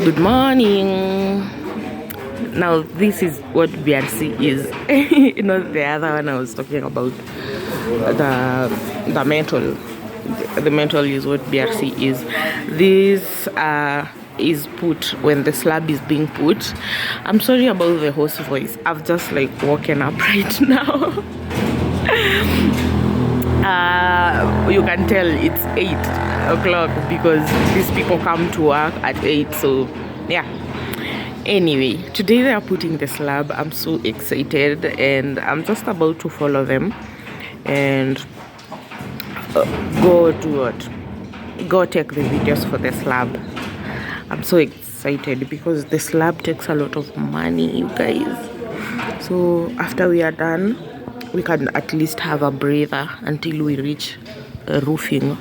Good morning. Now this is what BRC is. The other one I was talking about. The metal. The metal is what BRC is. This is put when the slab is being put. I'm sorry about the hoarse voice. I've just woken up right now. You can tell it's 8 o'clock because these people come to work at 8. So yeah. Anyway, today they are putting the slab. I'm so excited and I'm just about to follow them and go do what? Go take the videos for the slab. I'm so excited because the slab takes a lot of money, you guys. So after we are done, we can at least have a breather until we reach roofing,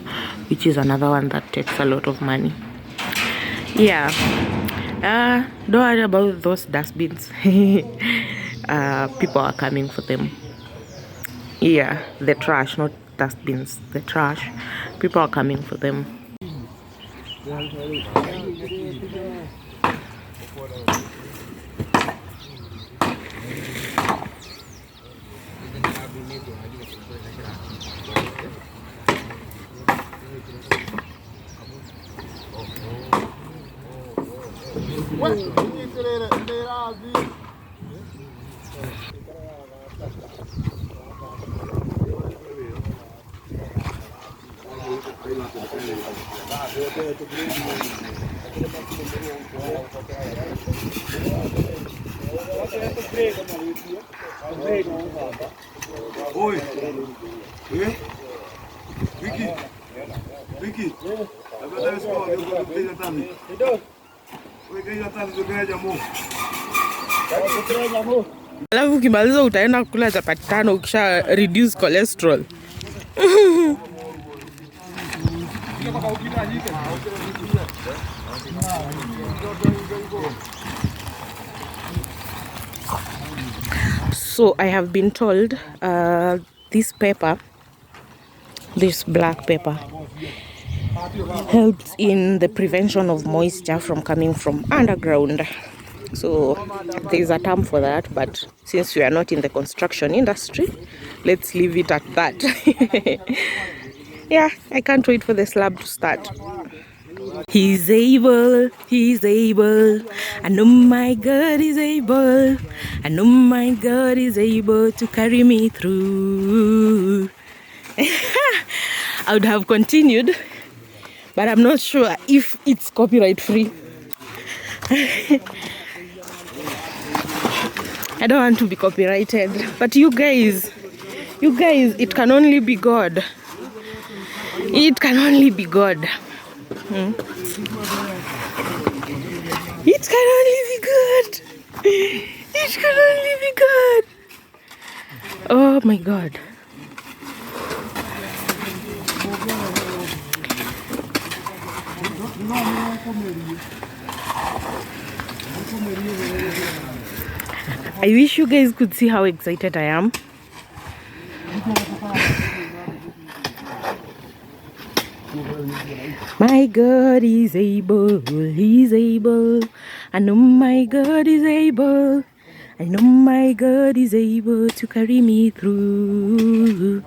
which is another one that takes a lot of money. Yeah. Don't worry about those dustbins. People are coming for them. Yeah, the trash, not dustbins, the trash. People are coming for them. Oi, Vicky, agora escola, eu vou pegar também. Alafu ukimaliza utaenda kula chapati 5 ukisha reduce cholesterol. So I have been told this pepper, this black pepper, helps in the prevention of moisture from coming from underground. So there's a term for that, but since we are not in the construction industry, let's leave it at that. Yeah, I can't wait for the slab to start. He's able, I know my God is able, I know my God is able to carry me through. I would have continued, but I'm not sure if it's copyright free. I don't want to be copyrighted, but you guys, it can only be God. It can only be God. It can only be God. It can only be God. Oh my God. I wish you guys could see how excited I am. My God is able, He's able. I know my God is able. I know my God is able to carry me through.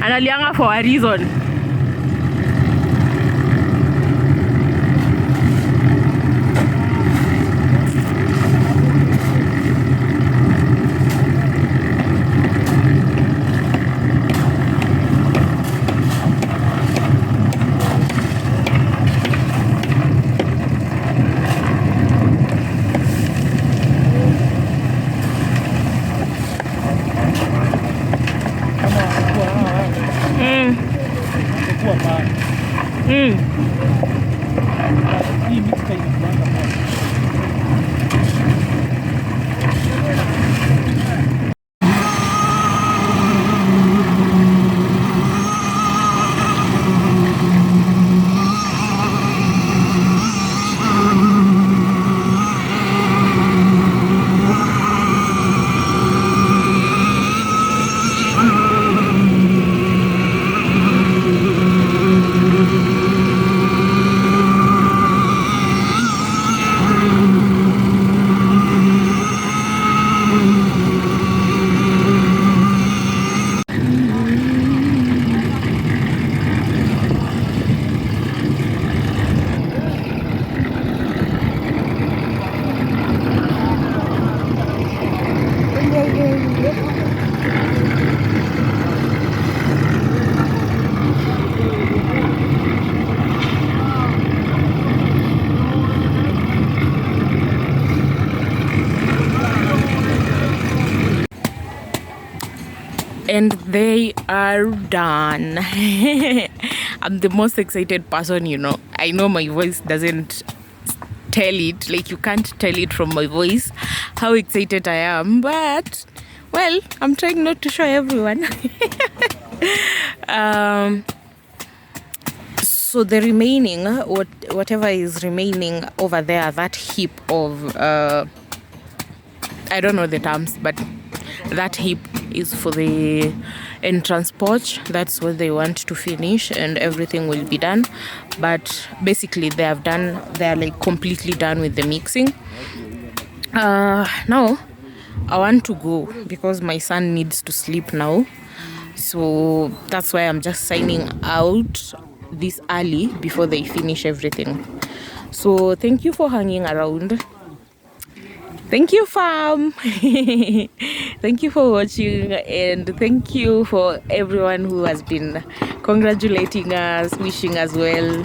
Analianga for a reason. And they are done. I'm the most excited person, you know. I know my voice doesn't tell it, like you can't tell it from my voice how excited I am, but well, I'm trying not to show everyone. So the remaining, whatever is remaining over there, that heap of I don't know the terms, but that heap is for the entrance porch. That's what they want to finish, and everything will be done. But basically they're like completely done with the mixing. Now I want to go because my son needs to sleep now, so that's why I'm just signing out this early before they finish everything. So thank you for hanging around. Thank you, fam. Thank you for watching, and thank you for everyone who has been congratulating us, wishing us well.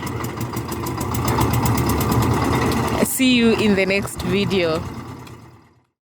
See you in the next video.